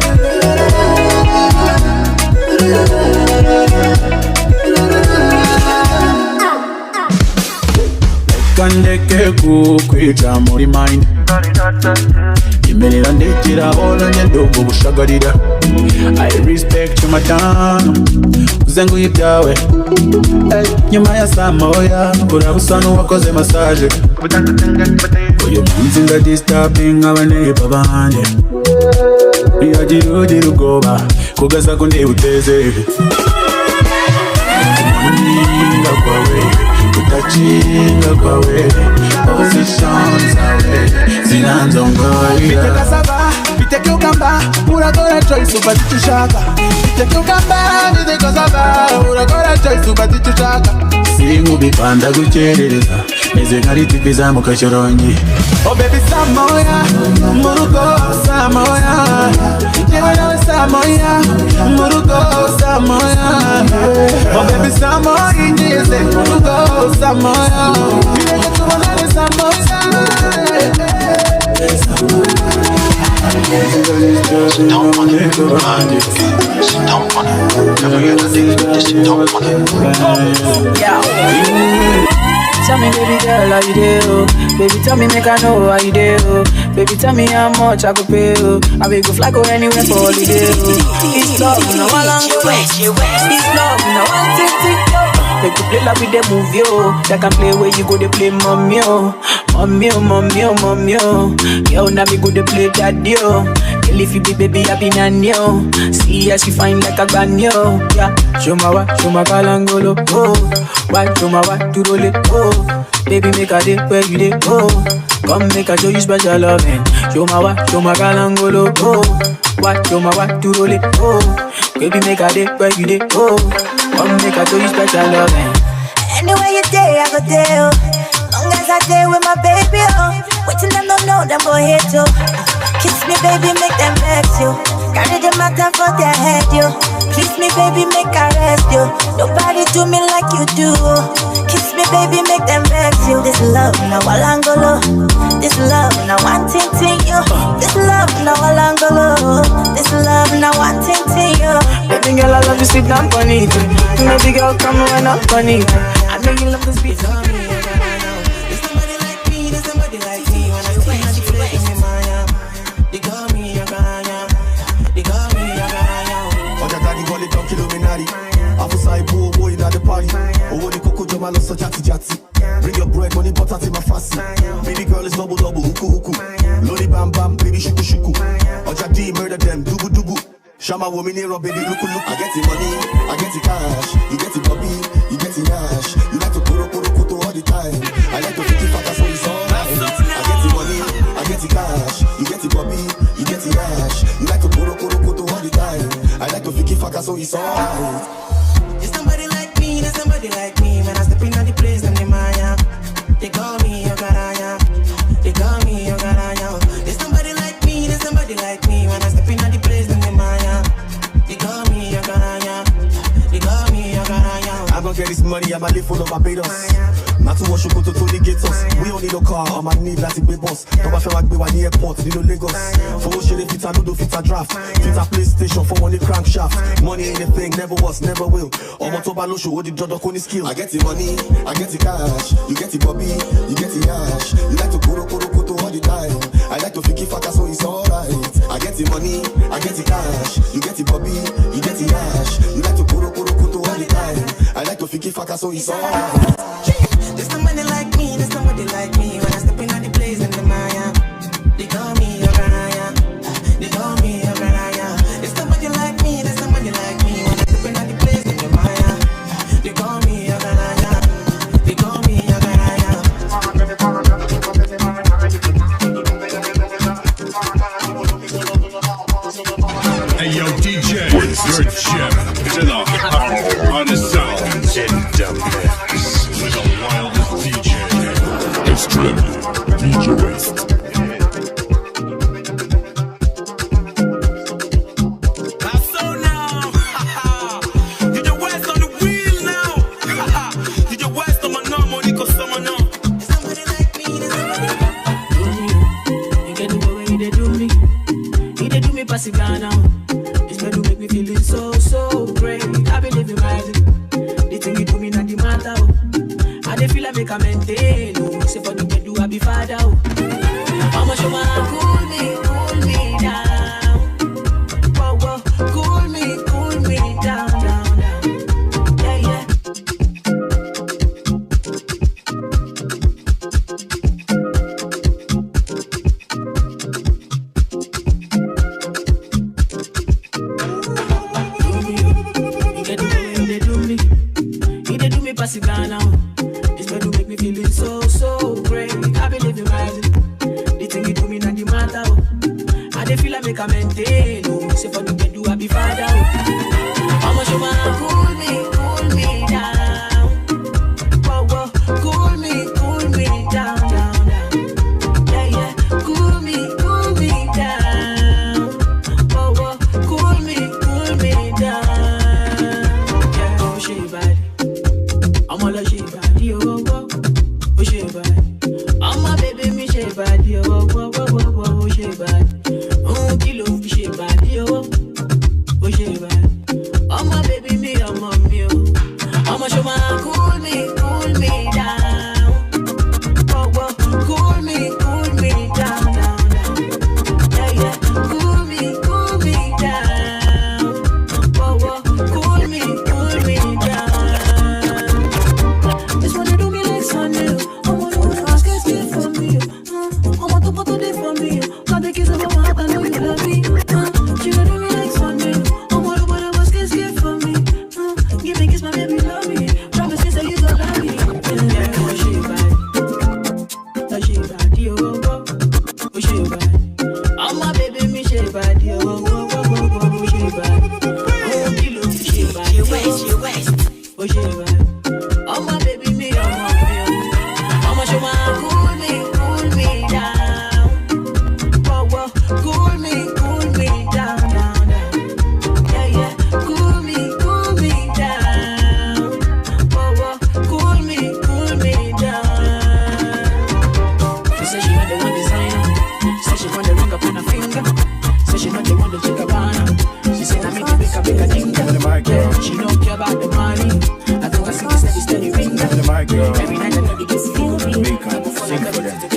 Kandeke kukwita muri mind imerera ndekera hola nyendogo bushagarira I respect you matano uzengu ibyawe nyuma ya Samoya urabusana wakoze massage uyu munsi nda disturbing abaneba banje yagirugira ubwoba kugaza ko ndebuteze kuninga kwawe kutachinga kwawe position zawe zinanzongoira pite kasaba pite kyukamba uragora choice upati chushaka pite kyukamba pite kasaba uragora choice upati chushaka singu bipanda gucherereza meze nkari tipiza mu kashorongi oh baby Samoya murugo Samoya yewe nawe Samoya murugo Samoya oh baby Samoya injize murugo Samoya ireke tubonane Samoya don't want it, don't want it. Every other day, this don't want it. Yeah. Tell me, baby girl, how you do? Baby, tell me, make I know how you do. Baby, tell me how much I could pay. I will go fly, go anywhere for holiday. It's love, no one long go. It's love, no one tick. They could play like with the movie, oh. They can play where you go, they play mommy, oh. Mommy, oh, mommy, oh, mommy, oh. Yo, now me go, they play daddy, oh. Girl, if you be baby, I be nanny, oh. See how she fine like a granny, oh. Yeah, show my kalangolo, oh. Why, show my to roll it, oh. Baby, make a day where you day, oh. Come make a show you special loving. Show my kalangolo, oh. Why, show my to roll it, oh. Baby, make a day where you day, oh. Come make a show you special loving. Anywhere you day, I go there, oh. Long as I day with my baby, oh. Wait till them don't know, them go hate you. Kiss me, baby, make them vex you. Carry the matter for their head, yo. Kiss me, baby, make I rest, yo. Nobody do me like you do. Kiss me, baby, make them vex, yo. This love, now Walangolo. This love, now one ting, yo. This love, now Walangolo. This love, now one ting, yo. Baby girl, I love you, sit down on it. Baby girl, come run up on it. I know you love this beat. There's somebody like me, there's somebody like me. When I see how you play in your mind, they call me a Garaya. They call me a Garaya. On your daddy call it Don Kilominati. After side boy in the party. Oh, the cocoa jama lost so jatty jatty. Bring your bread, money, butter to my fancy. Baby girl is double double, huku. Loli bam bam, baby shuku shuku. On your D murder them, dubu dubu. Shama woman here, baby, look. I get the money, I get the cash. You get the bobby, you get the yash. You like to puro all the time. I like to fit it fat, so it's alright. I get the money, I get the cash. You get the bobby, you get the yash. You like to puro all the time. I like to fit it fat, so it's alright. There's somebody like me, there's somebody like me. When I step in the place, them they Maya. They call me a Garaya. They call me a Garaya. There's somebody like me, there's somebody like me. When I step in the place, them they Maya. They call me a Garaya. They call me a Garaya. I'm gonna get this money, I'ma live full of Barbados. Not to wash you go to Tony Gatos. We don't need no car, I'ma need like a big boss. Don't feel like we want the airport, need no Lagos. For what shit, fit a noodle, fit a draft. Fit a PlayStation for money crankshaft. Money ain't a thing, never was, never will. All my top no show, what the judge on skill. I get the money, I get the cash. You get the bobby, you get the yash. You like to puro all the time. I like to fiki faka, so it's alright. I get the money, I get the cash. You get the bobby, you get the yash. You like to puro all the time. I like to fiki faka, so it's alright. There's somebody like me, there's somebody like me. When I step in the place, them they Maya. They call me a Garaya. They call me a Garaya. There's somebody like me, there's somebody like me. When I step in the place, them they Maya. They call me a Garaya. They call me a Garaya. Hey yo, DJ, you're jamming to the on the sound in the mix with the wildest DJ. Extremely DJ West. Pass it down now. This man do make me feel so great. I believe in rising. The thing you do me not the matter. I dey feel like make a maintain. Say for the do I be father. How much you wanna cool me down? Whoa, cool me down. Yeah. Pass it down now. This man do make me feel so great. I believe in rising. The thing you do me not the matter.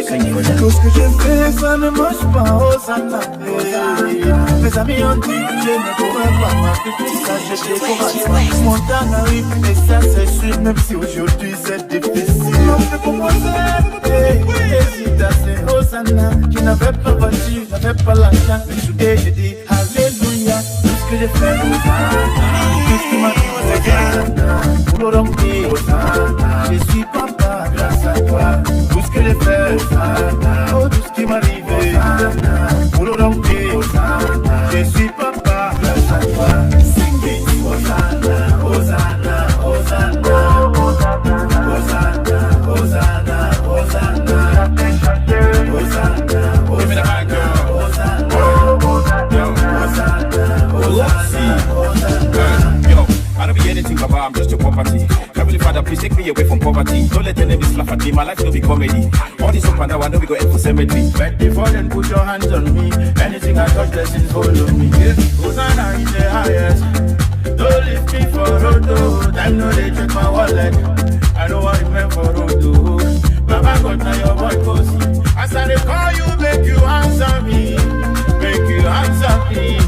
sing for them. Tout ce que j'ai fait, ça ne marche pas, oh ça n'a pas. Mes amis ont dit que je ne pourrais pas marquer tout ça, j'ai découragé. Mon temps arrive et ça c'est sûr, même si aujourd'hui c'est difficile. On fait proposer, hésitation, oh ça n'a. Je n'avais pas voiture, je n'avais pas l'argent, mais today j'ai dit alléluia. Tout ce que j'ai fait, oh ça n'a. Tout ce qui m'a dit, c'est ça. Pour le remplir, oh ça n'a. Je suis papa grâce à toi. Tout ce que j'ai fait, oh ça n'a. Oh tout ce qui m'arrive, oh ça n'a. Pour le remplir, oh ça n'a. Je suis papa grâce à toi. Sing it, Hosanna, Hosanna, Hosanna, Hosanna, Hosanna, Hosanna, Hosanna. Give me the mic, girl. Yo, I don't be anything, Baba, I'm just your property. Heavenly Father, please take me away from poverty. Don't let enemies laugh at me, my life will be comedy. All this up and down, I know we go end for cemetery. But before then, put your hands on me. Anything I touch, blessings follow me. Hosanna is the highest. Don't leave me for road, time no they check my wallet. I know what it meant for road. Baba God, now your voice goes. As I call you, make you answer me. Make you answer me.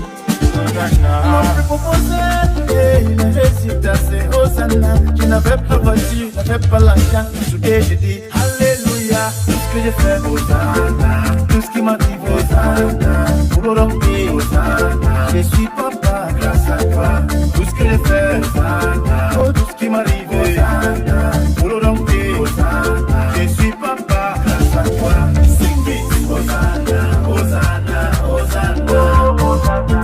Mon frère proposait, il hésita, c'est Hosanna. Je n'avais pas voiture, je n'avais pas l'argent. Today j'ai dit Alléluia. Tout ce que j'ai fait, Hosanna. Tout ce qui m'arrive, Hosanna. Pour le remplir, Hosanna. Je suis papa grâce à toi. Tout ce que j'ai fait, Hosanna. Oh, tout ce qui m'arrive, Hosanna. Pour le remplir, Hosanna. Je suis papa grâce à toi. Sing it, Hosanna, Hosanna, Hosanna, Hosanna.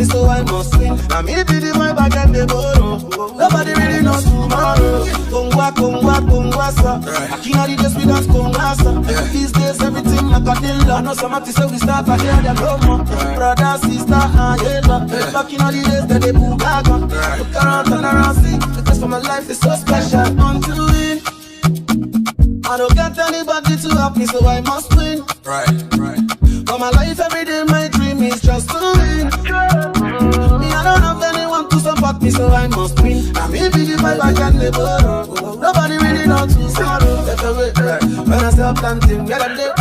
So I must win. Now me be the boy back and the borrow. Kongwasa. Akina the days we dance Kongwasa. These days everything like a deal. I know some artists say we start to hear them no more. Brother, sister, and yellow. Back in the days that they boom gaga. Look around, turn around, see. Because for my life is so special. Until win. I don't get anybody to help me, so I must win. Right. For my life every day, my dream is just to win. Me, I don't have anyone to support me, so I must win. I'm here the vibe I can live. Nobody really knows to sorrow. Get away, when I start planting, get a day.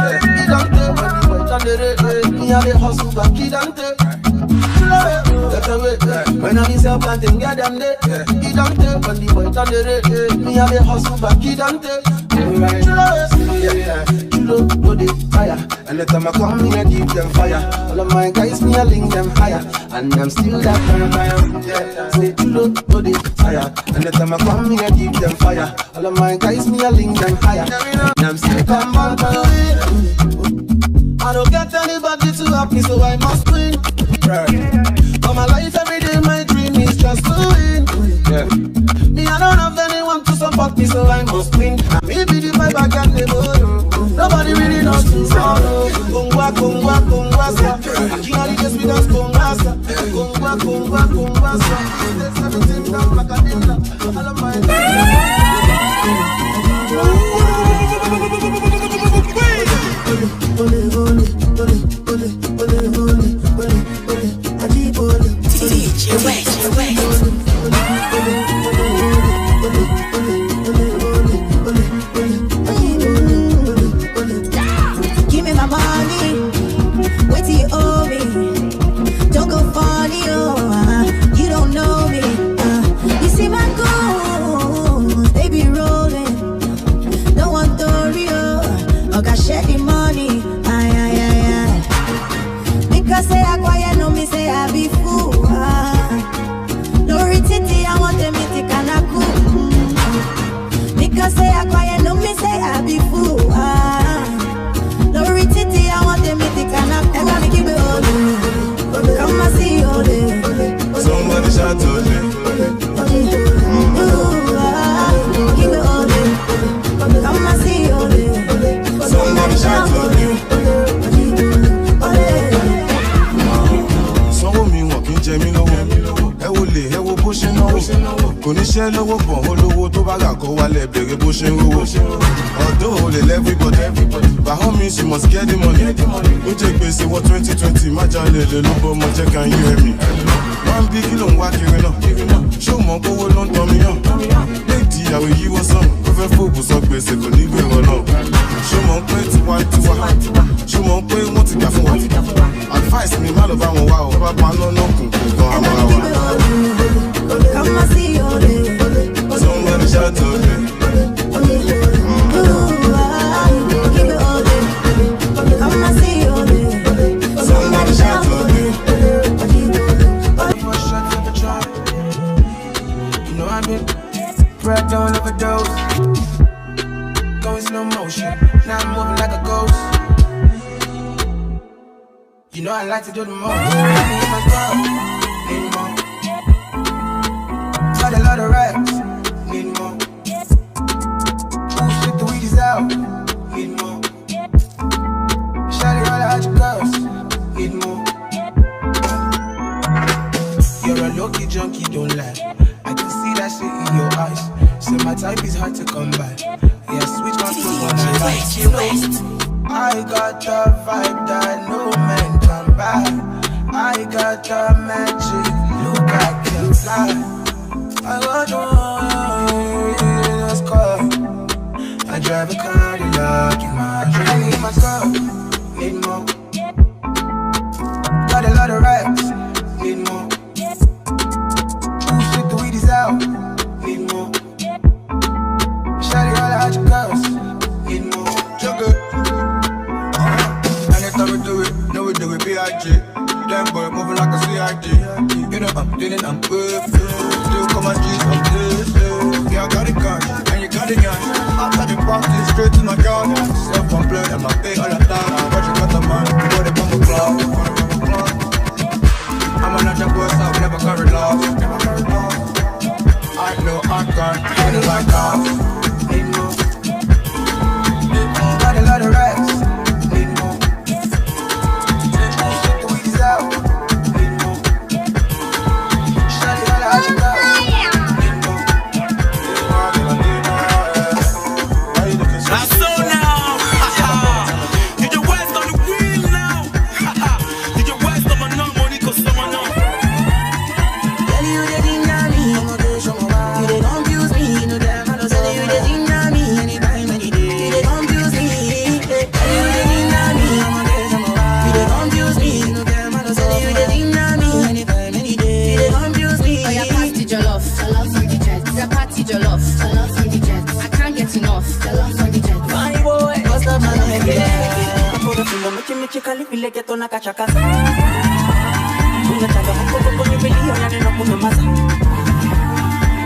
He don't take when you wait on the day. Me, I the hustle back, he don't take. Get away, when I be self planting, get them day. He don't take when you wait on the day. Me, I the hustle back, he don't take. Chulo, go the fire. And the time I come in, I give them fire. All of my guys, me, I link them higher. And I'm still that fire. Say Chulo, go the fire. And the time I come in, I give them fire. All of my guys, me, I link them higher. And I'm still come on to win. I don't get anybody to help me, so I must win. For my life every day, my dream is just to win. Me, I don't have anyone to support me, so I must win. Maybe the vibe I can live. Nobody really knows to sorrow. Kongwa, sa. Akina the days we dance Kongwasa. Kongwa, sa. Everything comes like a dinner. All of my Give me my money, wait till you owe me. Don't go funny, you don't know me. You see my goals, they be rolling. No one story, I got share the money. Because say I quiet, no me say I be fool. No retiti, I want them to kana cool. Because say I quiet, no me say I be fool. No retiti, I want them to kana cool. And I keep it all day. Come and see all day. Somebody shout all day. Keep it all day. Come and see all day. Somebody shout all day. Jẹ́mi lọ́wọ́ ẹ wo lè ẹ wo bó ṣe náwó kò ní ṣẹ́ lọ́wọ́ bọ̀ olówó tó bá gà kó wálẹ̀ bèrè bó ṣe ń rówó ọ̀dọ́ ò lè lẹ́fíbọ̀dì by all means you must get the money ó jẹ́ gbèsè wọ 2020 má jalè lè ló bọ́ ọmọ jẹ́ ká yín ẹ̀mí wọ́n bí kí ló ń wá kiri náà ṣé o mọ̀ kówó ló ń tọ́ mi hàn léèdì ìyàwó yíwọ́ sàn kó fẹ́ fòògùn sọ gbèsè kò ní gbèrò náà ṣé o mọ̀ pé tiwa ṣé o mọ̀ pé wọ́n ti gbà fún wa advice mi má lọ bá wọn wá o bá pa lọ́nà kùn kan àmọ́ra wa. Come and see all day. Somebody shout all day. Keep it all day. Come and see all day. Somebody shout all day. You know I've been prepped on overdose. Going slow motion. Now I'm moving like a ghost. You know I like to do the most. I need my girl, need more. Got a lot of racks, need more. Oh shit, the weed is out, need more. Shawty all out your girls, need more. You're a low-key junkie, don't lie. I can see that shit in your eyes. So my type is hard to come by. Yeah, switch my clothes when I like. I got the vibe that no man can buy. I got the magic look, I can fly. I got the car. I drive a Cadillac in my dream. I need my girl, need more. Got a lot of racks, need more. Oh shit, the weed is out, need more. Shawty all out your girls, need more. Juggle. Anytime we do it, B.I.G. Them boy moving like a CID. You know I'm feeling, I'm good. Still come on G's, I'm good. Yeah, I got it gun, and you got it gun. After the party, straight to my yard. Self-employed and my pay all the time. But you got the money, you got it from the club. I'm another boy, so I'll never carry love. I know I can't, I don't like that. chikali vile geto na kachakaza. Unataka mkoko kwenye vilio na neno kunyamaza.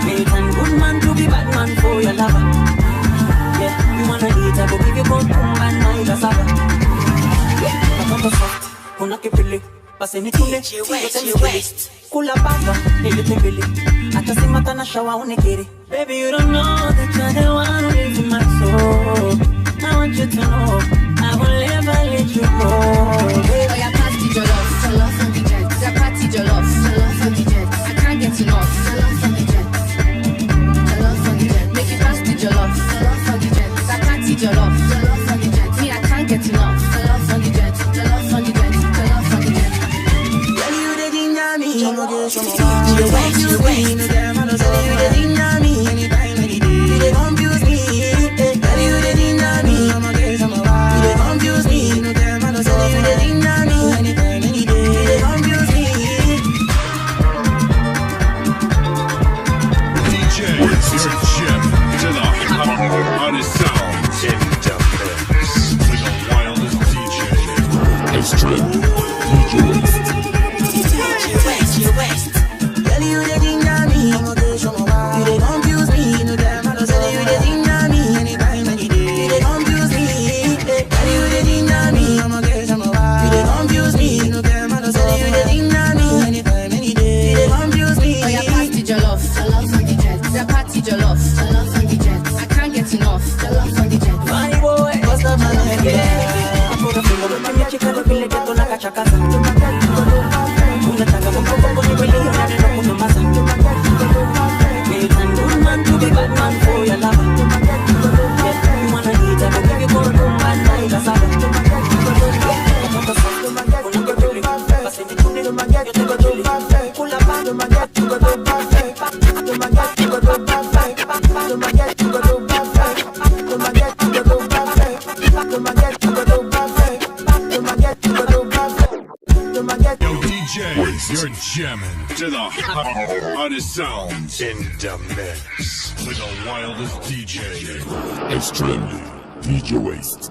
Make an good man to be bad man for your lover. Yeah, you wanna eat, I go give you good and my cassava. Yeah, I'm soft, una kipili. Basi nitule, waist. Kula baba, nilitembele. Hata si mata na shawa unikiri. Baby, you don't know that you're the one who lives in my soul. I want you to know I will never let you go. Oh, yeah, party jollof on the jet. Yeah, party jollof on the jet. I can't get enough. Jollof on the jet. Jollof on the jet. Make it pass the jollof on the jet. Yeah, party jollof on the jet. Me, I can't get enough. Jollof on the jet. Jollof on the jet. Jollof on the jet. Girl, you the ginger me. You the confuse me. No damn, I don't say you the ginger me. Anytime, any day. You the confuse me. Girl, you the ginger me. I'm a girl, I'm a wild. You the confuse me. No damn, I don't say you the ginger me. Anytime, any day. You the confuse me. DJ, your gem to the hottest sounds in the mix. With the wildest DJ. It's trendy. DJ West. Girl, you the ginger me. I'm a girl, I'm a wild. You the confuse me. No damn, I don't say you the ginger me. Anytime, any day. You the confuse me. Girl, you the ginger me. I'm a girl, I'm a wild. You the confuse me. No damn, I don't say you the ginger me. Anytime, any day. You the confuse me. Oh, yeah, party jollof on the jet. Yeah, party jollof on the jet. I can't get enough. Jollof on the jet. Funny boy, what's up, man? Yeah. I put a finger on my chica, the village, get on a kachakaza. Unataka mkoko kwenye vilio na neno kunyamaza. Make an good man to be bad man for your lover. Yeah, you wanna eat, I go give you good and my cassava. Basi nitule, yote go tuli. Kula pa, you go do perfect. You go do perfect. You go do perfect. Yo, DJ, you're jamming to the hottest sounds in the mix. With the wildest DJ. It's trendy. DJ Waste.